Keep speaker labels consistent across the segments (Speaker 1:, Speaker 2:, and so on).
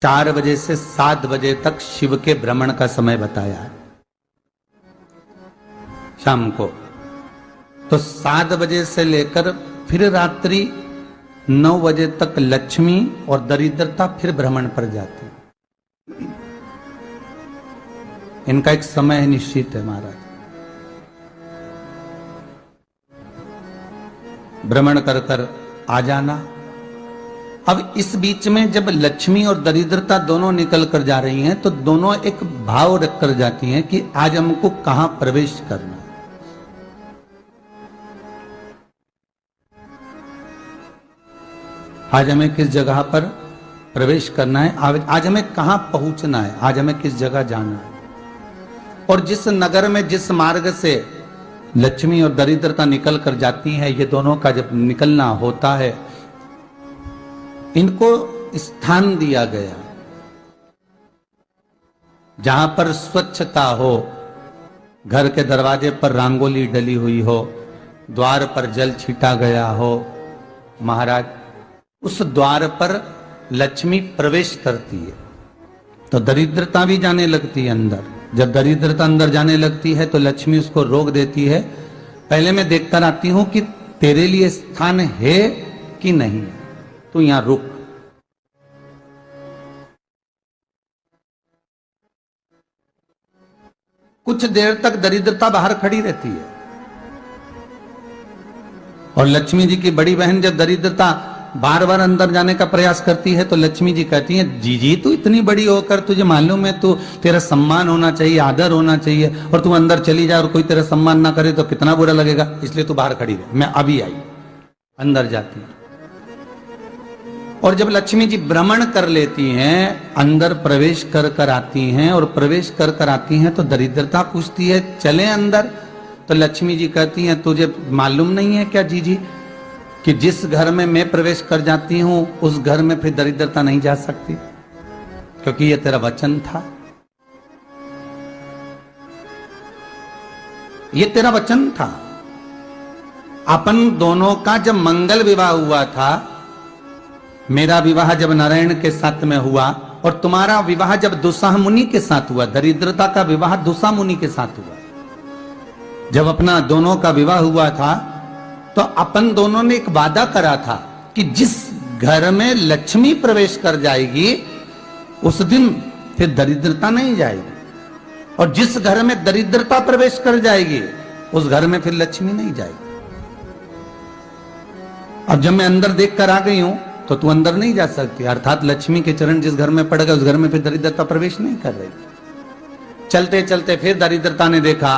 Speaker 1: 4 बजे से 7 बजे तक शिव के भ्रमण का समय बताया है शाम को। तो 7 बजे से लेकर फिर रात्रि 9 बजे तक लक्ष्मी और दरिद्रता फिर भ्रमण पर जाती। इनका एक समय निश्चित है महाराज। भ्रमण कर कर आ जाना। अब इस बीच में जब लक्ष्मी और दरिद्रता दोनों निकल कर जा रही हैं तो दोनों एक भाव रख कर जाती हैं कि आज हमको कहां प्रवेश करना है। आज हमें किस जगह पर प्रवेश करना है, आज हमें कहां पहुंचना है, आज हमें किस जगह जाना है। और जिस नगर में जिस मार्ग से लक्ष्मी और दरिद्रता निकल कर जाती हैं, ये दोनों का जब निकलना होता है, इनको स्थान दिया गया जहां पर स्वच्छता हो, घर के दरवाजे पर रंगोली डली हुई हो, द्वार पर जल छीटा गया हो। महाराज उस द्वार पर लक्ष्मी प्रवेश करती है तो दरिद्रता भी जाने लगती है अंदर। जब दरिद्रता अंदर जाने लगती है तो लक्ष्मी उसको रोक देती है, पहले मैं देखकर आती हूं कि तेरे लिए स्थान है कि नहीं, तू यहां रुक। कुछ देर तक दरिद्रता बाहर खड़ी रहती है और लक्ष्मी जी की बड़ी बहन जब दरिद्रता बार बार अंदर जाने का प्रयास करती है तो लक्ष्मी जी कहती हैं, जीजी तू इतनी बड़ी होकर तुझे मालूम है तू तेरा सम्मान होना चाहिए, आदर होना चाहिए, और तू अंदर चली जाए और कोई तेरा सम्मान ना करे तो कितना बुरा लगेगा, इसलिए तू बाहर खड़ी रहे, मैं अभी आई। अंदर जाती है और जब लक्ष्मी जी भ्रमण कर लेती हैं, अंदर प्रवेश कर कर आती हैं और प्रवेश कर कर आती हैं तो दरिद्रता पूछती है चले अंदर। तो लक्ष्मी जी कहती हैं, तुझे मालूम नहीं है क्या जीजी कि जिस घर में मैं प्रवेश कर जाती हूं उस घर में फिर दरिद्रता नहीं जा सकती, क्योंकि यह तेरा वचन था, ये तेरा वचन था। अपन दोनों का जब मंगल विवाह हुआ था, मेरा विवाह जब नारायण के साथ में हुआ और तुम्हारा विवाह जब दुस्साह मुनि के साथ हुआ, दरिद्रता का विवाह दुस्साह मुनि के साथ हुआ, जब अपना दोनों का विवाह हुआ था तो अपन दोनों ने एक वादा करा था कि जिस घर में लक्ष्मी प्रवेश कर जाएगी उस दिन फिर दरिद्रता नहीं जाएगी, और जिस घर में दरिद्रता प्रवेश कर जाएगी उस घर में फिर लक्ष्मी नहीं जाएगी। अब जब मैं अंदर देख कर आ गई हूं तो तू अंदर नहीं जा सकती, अर्थात लक्ष्मी के चरण जिस घर में पड़ गए उस घर में फिर दरिद्रता प्रवेश नहीं कर रही। चलते चलते फिर दरिद्रता ने देखा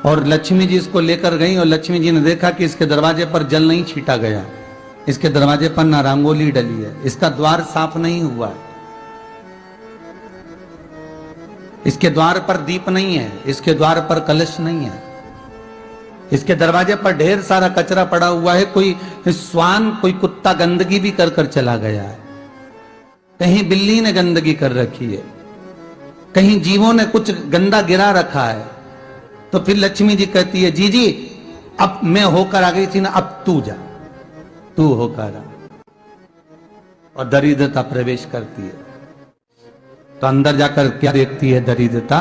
Speaker 1: और लक्ष्मी जी इसको लेकर गई और लक्ष्मी जी ने देखा कि इसके दरवाजे पर जल नहीं छीटा गया, इसके दरवाजे पर ना रंगोली डली है, इसका द्वार साफ नहीं हुआ है, इसके द्वार पर दीप नहीं है, इसके द्वार पर कलश नहीं है, इसके दरवाजे पर ढेर सारा कचरा पड़ा हुआ है, कोई स्वान कोई कुत्ता गंदगी भी कर कर चला गया है, कहीं बिल्ली ने गंदगी कर रखी है, कहीं जीवों ने कुछ गंदा गिरा रखा है। तो फिर लक्ष्मी जी कहती है, जीजी अब मैं होकर आ गई थी ना, अब तू जा, तू होकर आ। और दरिद्रता प्रवेश करती है तो अंदर जाकर क्या देखती है दरिद्रता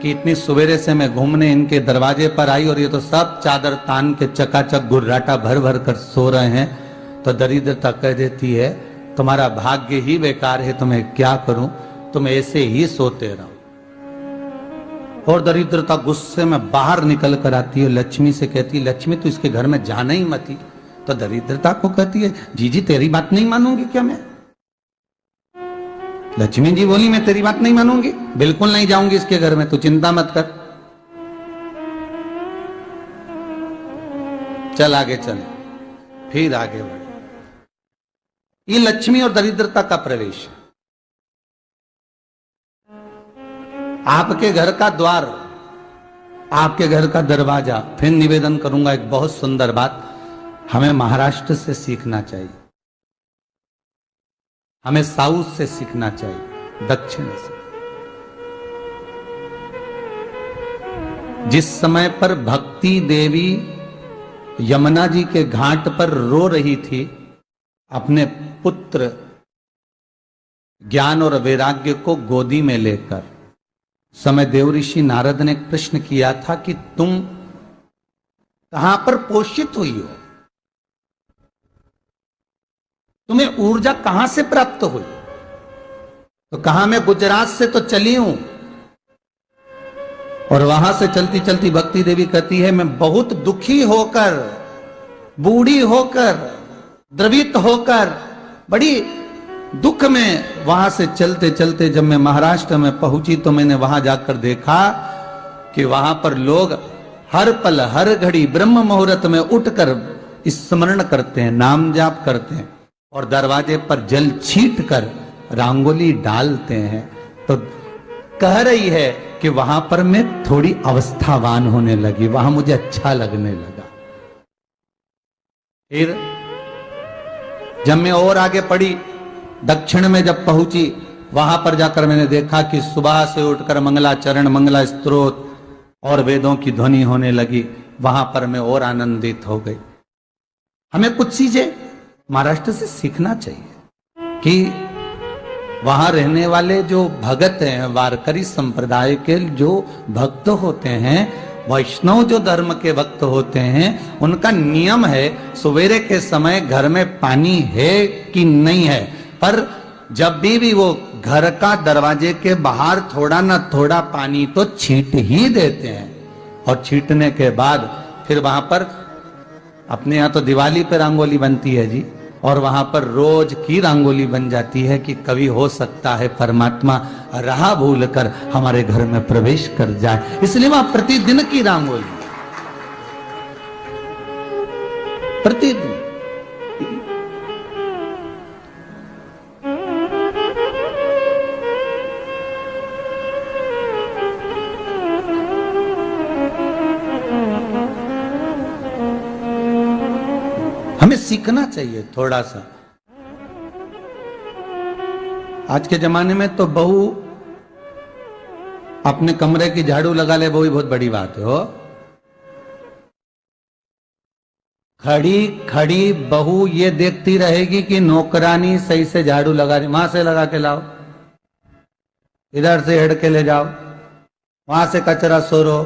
Speaker 1: कि इतनी सवेरे से मैं घूमने इनके दरवाजे पर आई और ये तो सब चादर तान के चकाचक गुर्राटा भर भर कर सो रहे हैं। तो दरिद्रता कह देती है, तुम्हारा भाग्य ही बेकार है, तुम्हें क्या करूं, तुम ऐसे ही सोते रहो। और दरिद्रता गुस्से में बाहर निकल कर आती है, लक्ष्मी से कहती है, लक्ष्मी तू इसके घर में जाना ही मत। तो दरिद्रता को कहती है, जीजी तेरी बात नहीं मानूंगी क्या मैं? लक्ष्मी जी बोली, मैं तेरी बात नहीं मानूंगी, बिल्कुल नहीं जाऊंगी इसके घर में, तू चिंता मत कर, चल आगे चले। फिर आगे बढ़े। ये लक्ष्मी और दरिद्रता का प्रवेश है। आपके घर का द्वार, आपके घर का दरवाजा। फिर निवेदन करूंगा एक बहुत सुंदर बात, हमें महाराष्ट्र से सीखना चाहिए, हमें साउथ से सीखना चाहिए, दक्षिण से। जिस समय पर भक्ति देवी यमुना जी के घाट पर रो रही थी अपने पुत्र ज्ञान और वैराग्य को गोदी में लेकर समय देव ऋषि नारद ने प्रश्न किया था कि तुम कहां पर पोषित हुई हो, तुम्हें ऊर्जा कहां से प्राप्त हुई? तो कहा मैं गुजरात से तो चली हूं। और वहां से चलती चलती भक्ति देवी कहती है मैं बहुत दुखी होकर, बूढ़ी होकर, द्रवित होकर, बड़ी दुख में वहां से चलते चलते जब मैं महाराष्ट्र में पहुंची तो मैंने वहां जाकर देखा कि वहां पर लोग हर पल हर घड़ी ब्रह्म मुहूर्त में उठकर स्मरण करते हैं, नाम जाप करते हैं और दरवाजे पर जल छीट कर रंगोली डालते हैं। तो कह रही है कि वहां पर मैं थोड़ी अवस्थावान होने लगी, वहां मुझे अच्छा लगने लगा। फिर जब मैं और आगे पढ़ी, दक्षिण में जब पहुंची, वहां पर जाकर मैंने देखा कि सुबह से उठकर मंगलाचरण, मंगला स्तोत्र और वेदों की ध्वनि होने लगी। वहां पर मैं और आनंदित हो गई। हमें कुछ चीजें महाराष्ट्र से सीखना चाहिए कि वहां रहने वाले जो भगत हैं, वारकरी संप्रदाय के जो भक्त होते हैं, वैष्णव जो धर्म के भक्त होते हैं, उनका नियम है सवेरे के समय घर में पानी है कि नहीं है, पर जब भी वो घर का दरवाजे के बाहर थोड़ा ना थोड़ा पानी तो छींट ही देते हैं। और छींटने के बाद फिर वहां पर अपने यहाँ तो दिवाली पे रंगोली बनती है जी, और वहां पर रोज की रंगोली बन जाती है कि कभी हो सकता है परमात्मा राह भूल कर हमारे घर में प्रवेश कर जाए, इसलिए वहां प्रतिदिन की रंगोली, प्रतिदिन। हमें सीखना चाहिए थोड़ा सा। आज के जमाने में तो बहू अपने कमरे की झाड़ू लगा ले, वो ही बहुत बड़ी बात है। हो खड़ी खड़ी बहू ये देखती रहेगी कि नौकरानी सही से झाड़ू लगा रही, वहां से लगा के लाओ, इधर से हेड़ के ले जाओ, वहां से कचरा सोरो,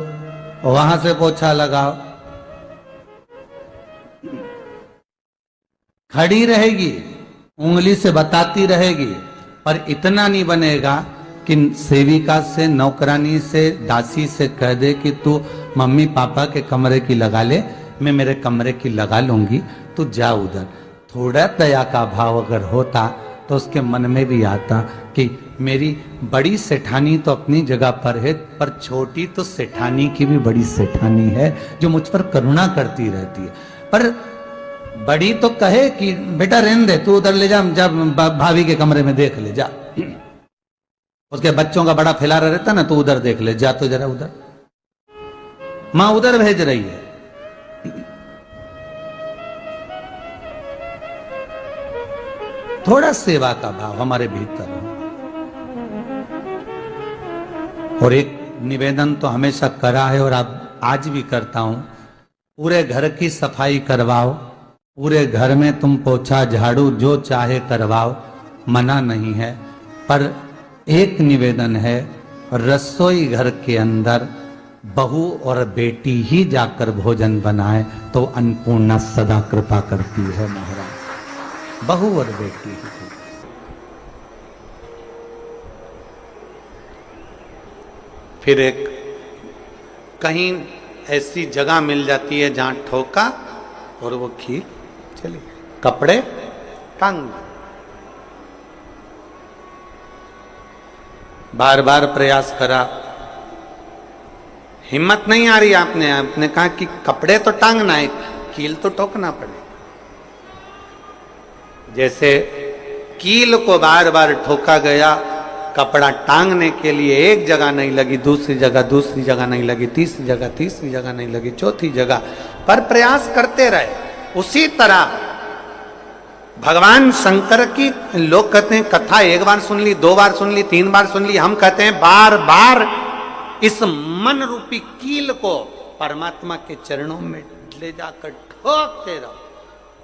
Speaker 1: वहां से पोछा लगाओ। खड़ी रहेगी, उंगली से बताती रहेगी, पर इतना नहीं बनेगा कि सेविका से, नौकरानी से, दासी से कह दे कि तू मम्मी पापा के कमरे की लगा ले, मैं मेरे कमरे की लगा लूंगी, तू जा उधर। थोड़ा दया का भाव अगर होता तो उसके मन में भी आता कि मेरी बड़ी सेठानी तो अपनी जगह पर है, पर छोटी तो सेठानी की भी बड़ी सेठानी है जो मुझ पर करुणा करती रहती है। पर बड़ी तो कहे कि बेटा रहने दे, तू उधर ले जा, जब भाभी के कमरे में देख ले जा, उसके बच्चों का बड़ा फैलारा रहता ना, तू उधर देख ले जा, तो जरा उधर, मां उधर भेज रही है। थोड़ा सेवा का भाव हमारे भीतर हो। और एक निवेदन तो हमेशा करा है और अब आज भी करता हूं, पूरे घर की सफाई करवाओ, पूरे घर में तुम पोछा झाड़ू जो चाहे करवाओ, मना नहीं है। पर एक निवेदन है, रसोई घर के अंदर बहू और बेटी ही जाकर भोजन बनाए तो अन्नपूर्णा सदा कृपा करती है महाराज, बहू और बेटी ही। फिर एक कहीं ऐसी जगह मिल जाती है जहां ठोका और वो खीर चली, कपड़े टांग, बार बार प्रयास करा, हिम्मत नहीं आ रही। आपने कहा कि कपड़े तो टांगना है, कील तो ठोकना पड़े। जैसे कील को बार बार ठोका गया, कपड़ा टांगने के लिए एक जगह नहीं लगी, दूसरी जगह नहीं लगी, तीसरी जगह नहीं लगी, चौथी जगह पर प्रयास करते रहे। उसी तरह भगवान शंकर की लोग कहते हैं कथा एक बार सुन ली, 2 बार सुन ली, 3 बार सुन ली, हम कहते हैं बार बार इस मन रूपी कील को परमात्मा के चरणों में ले जाकर ठोकते रहो,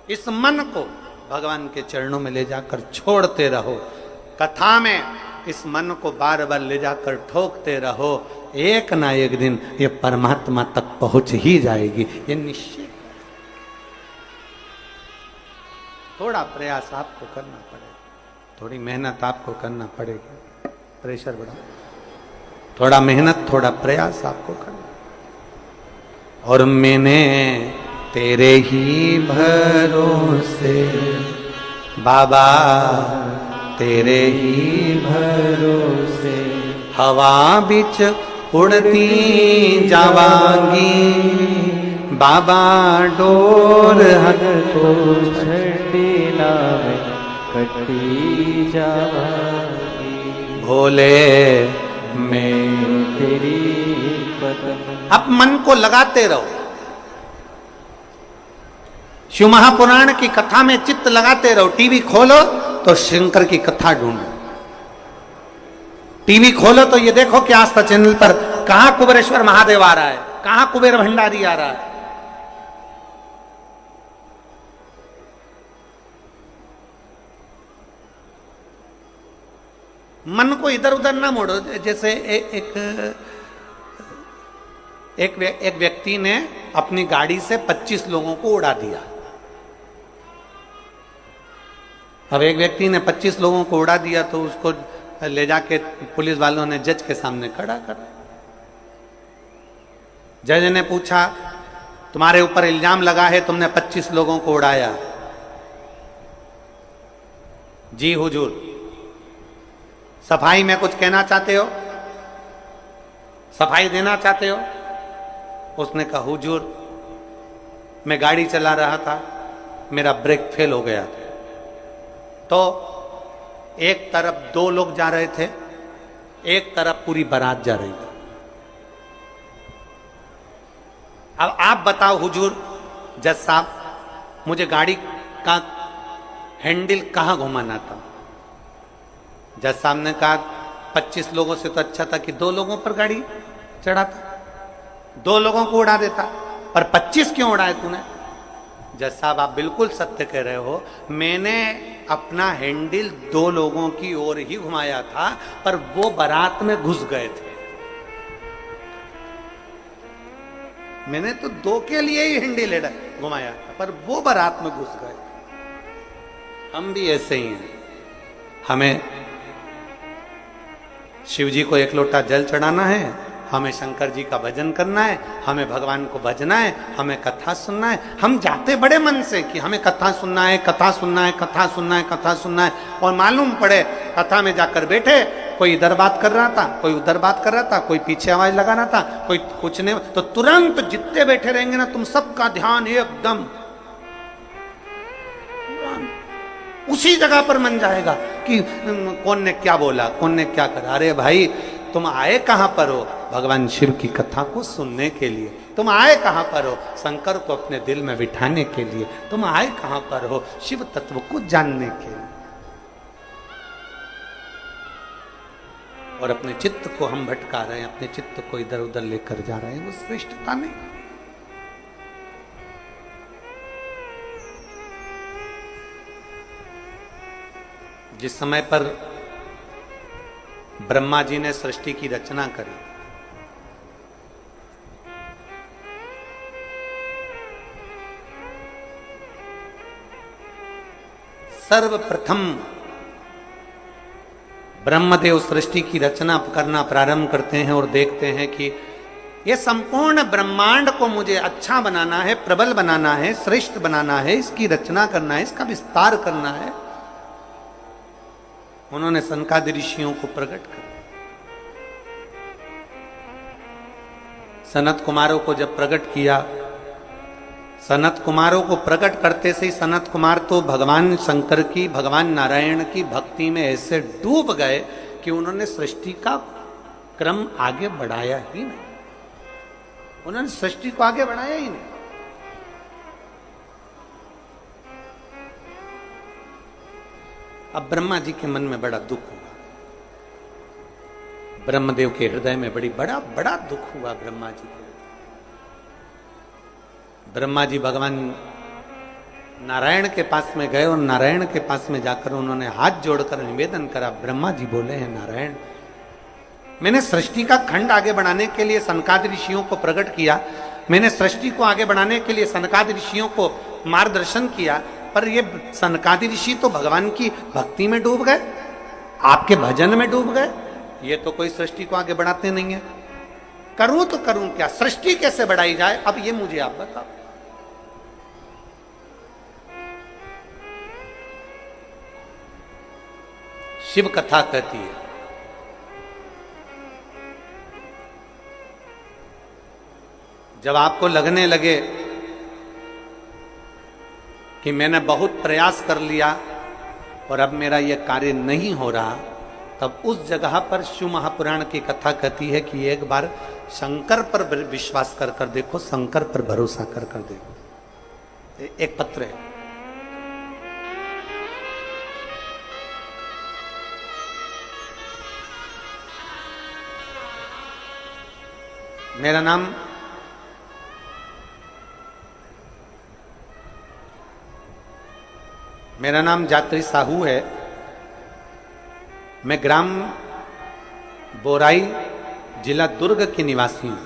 Speaker 1: इस मन को भगवान के चरणों में ले जाकर छोड़ते रहो। कथा में इस मन को बार बार ले जाकर ठोकते रहो, एक ना एक दिन ये परमात्मा तक पहुंच ही जाएगी, ये निश्चित। थोड़ा प्रयास आपको करना पड़ेगा, थोड़ी मेहनत आपको करना पड़ेगी। प्रेशर बढ़ा, थोड़ा मेहनत, थोड़ा प्रयास आपको करना। और मैंने तेरे ही भरोसे बाबा, तेरे ही भरोसे हवा बिच उड़ती जावांगी बाबा, डोर हट तो छड़ी नाम कटी जावांगी भोले मैं तेरी कदम। अब मन को लगाते रहो, शिव महापुराण की कथा में चित्त लगाते रहो। टीवी खोलो तो शंकर की कथा ढूंढो, टीवी खोलो तो ये देखो कि आस्था चैनल पर कहां कुबेरेश्वर महादेव आ रहा है, कहां कुबेर भंडारी आ रहा है। मन को इधर उधर ना मोड़ो। जैसे एक व्यक्ति ने अपनी गाड़ी से 25 लोगों को उड़ा दिया। अब एक व्यक्ति ने 25 लोगों को उड़ा दिया तो उसको ले जाके पुलिस वालों ने जज के सामने खड़ा कर। जज ने पूछा, तुम्हारे ऊपर इल्जाम लगा है तुमने 25 लोगों को उड़ाया। जी हुजूर, सफाई में कुछ कहना चाहते हो, सफाई देना चाहते हो? उसने कहा, हुजूर मैं गाड़ी चला रहा था, मेरा ब्रेक फेल हो गया था, तो एक तरफ 2 लोग जा रहे थे, एक तरफ पूरी बारात जा रही थी। अब आप बताओ हुजूर, जज साहब, मुझे गाड़ी का हैंडल कहां घुमाना था? जज साहब ने कहा, 25 लोगों से तो अच्छा था कि 2 लोगों पर गाड़ी चढ़ाता, 2 लोगों को उड़ा देता, पर 25 क्यों उड़ाए तूने? जज साहब, आप बिल्कुल सत्य कह रहे हो, मैंने अपना हैंडल 2 लोगों की ओर ही घुमाया था, पर वो बारात में घुस गए थे। मैंने तो 2 के लिए ही हैंडल घुमाया था, पर वो बारात में घुस गए। हम भी ऐसे ही हैं। हमें शिव जी को 1 लोटा जल चढ़ाना है, हमें शंकर जी का भजन करना है, हमें भगवान को भजना है, हमें कथा सुनना है। हम जाते बड़े मन से कि हमें कथा सुनना है, कथा सुनना है, कथा सुनना है, कथा सुनना है, और मालूम पड़े कथा में जाकर बैठे, कोई इधर बात कर रहा था, कोई उधर बात कर रहा था, कोई पीछे आवाज लगा रहा था, कोई कुछ नहीं, तो तुरंत जितने बैठे रहेंगे ना, तुम सबका ध्यान एकदम उसी जगह पर मन जाएगा कि कौन ने क्या बोला, कौन ने क्या करा। अरे भाई, तुम आए कहां पर हो? भगवान शिव की कथा को सुनने के लिए। तुम आए कहां पर हो? शंकर को अपने दिल में बिठाने के लिए। तुम आए कहां पर हो? शिव तत्व को जानने के लिए। और अपने चित्त को हम भटका रहे हैं, अपने चित्त को इधर उधर लेकर जा रहे हैं, वो श्रेष्ठता नहीं। जिस समय पर ब्रह्मा जी ने सृष्टि की रचना करी, सर्वप्रथम ब्रह्मदेव सृष्टि की रचना करना प्रारंभ करते हैं और देखते हैं कि यह संपूर्ण ब्रह्मांड को मुझे अच्छा बनाना है, प्रबल बनाना है, श्रेष्ठ बनाना है, इसकी रचना करना है, इसका विस्तार करना है। उन्होंने सनकादि ऋषियों को प्रकट कर, सनत कुमारों को जब प्रकट किया, सनत कुमारों को प्रकट करते से ही सनत कुमार तो भगवान शंकर की, भगवान नारायण की भक्ति में ऐसे डूब गए कि उन्होंने सृष्टि का क्रम आगे बढ़ाया ही नहीं। उन्होंने सृष्टि को आगे बढ़ाया ही नहीं। अब ब्रह्मा जी के मन में बड़ा दुख हुआ, ब्रह्मदेव के हृदय में बड़ा दुख हुआ ब्रह्मा जी के। ब्रह्मा जी भगवान नारायण के पास में गए और नारायण के पास में जाकर उन्होंने हाथ जोड़कर निवेदन करा। ब्रह्मा जी बोले हैं, नारायण, मैंने सृष्टि का खंड आगे बढ़ाने के लिए सनकादि ऋषियों को प्रकट किया, मैंने सृष्टि को आगे बढ़ाने के लिए सनकादि ऋषियों को मार्गदर्शन किया, पर ये सनकादि ऋषि तो भगवान की भक्ति में डूब गए, आपके भजन में डूब गए, ये तो कोई सृष्टि को आगे बढ़ाते नहीं है। करूं तो करूं क्या, सृष्टि कैसे बढ़ाई जाए, अब ये मुझे आप बताओ। शिव कथा कहती है, जब आपको लगने लगे कि मैंने बहुत प्रयास कर लिया और अब मेरा यह कार्य नहीं हो रहा, तब उस जगह पर शिव महापुराण की कथा कहती है कि एक बार शंकर पर विश्वास कर देखो, शंकर पर भरोसा कर देखो। एक पत्र है, मेरा नाम जात्री साहू है। मैं ग्राम बोराई, जिला दुर्ग की निवासी हूं।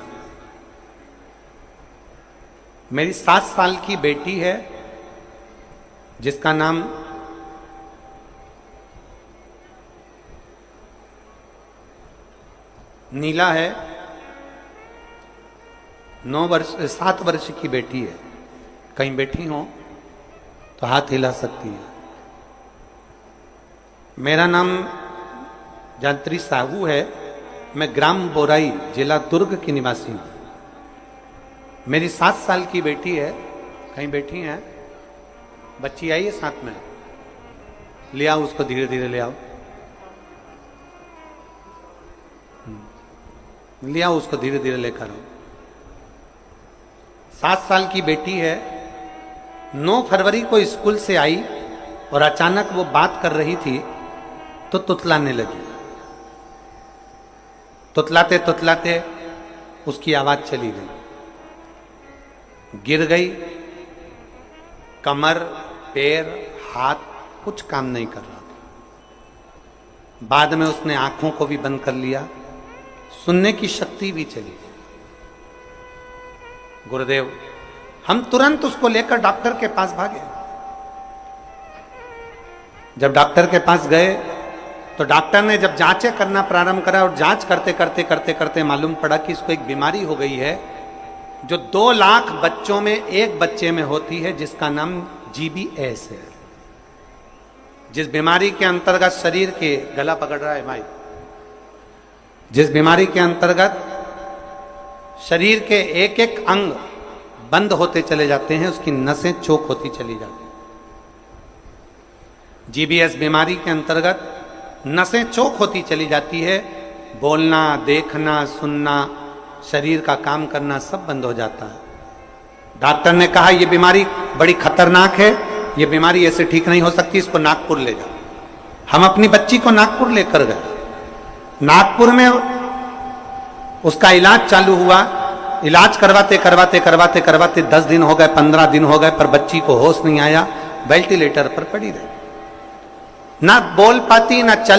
Speaker 1: मेरी 7 साल की बेटी है जिसका नाम नीला है। 7 वर्ष की बेटी है। कहीं बैठी हो तो हाथ हिला सकती है। मेरा नाम जात्री साहू है। मैं ग्राम बोराई, जिला दुर्ग की निवासी हूं। मेरी 7 साल की बेटी है। कहीं बैठी है? बच्ची आई है साथ में, ले आओ उसको, धीरे धीरे ले आओ, ले आओ उसको, धीरे धीरे लेकर आओ। 7 साल की बेटी है। 9 फरवरी को स्कूल से आई और अचानक वो बात कर रही थी तो तुतलाने लगी। तुतलाते तुतलाते उसकी आवाज चली गई, गिर गई। कमर, पैर, हाथ कुछ काम नहीं कर रहा था। बाद में उसने आंखों को भी बंद कर लिया, सुनने की शक्ति भी चली गई। गुरुदेव, हम तुरंत उसको लेकर डॉक्टर के पास भागे। जब डॉक्टर के पास गए तो डॉक्टर ने जब जांचें करना प्रारंभ करा और जांच करते करते करते करते मालूम पड़ा कि इसको एक बीमारी हो गई है जो 2 लाख बच्चों में एक बच्चे में होती है, जिसका नाम GBS है। जिस बीमारी के अंतर्गत शरीर के, गला पकड़ रहा है भाई, जिस बीमारी के अंतर्गत शरीर के एक एक अंग बंद होते चले जाते हैं, उसकी नसें चोक होती चली जाती हैं। GBS बीमारी के अंतर्गत नसें चोक होती चली जाती है, बोलना, देखना, सुनना, शरीर का काम करना सब बंद हो जाता है। डॉक्टर ने कहा यह बीमारी बड़ी खतरनाक है, यह बीमारी ऐसे ठीक नहीं हो सकती, इसको नागपुर ले जाओ। हम अपनी बच्ची को नागपुर लेकर गए। नागपुर में उसका इलाज चालू हुआ। इलाज करवाते करवाते करवाते करवाते 10 दिन हो गए, 15 दिन हो गए, पर बच्ची को होश नहीं आया। वेंटिलेटर पर पड़ी रही, ना बोल पाती, ना चल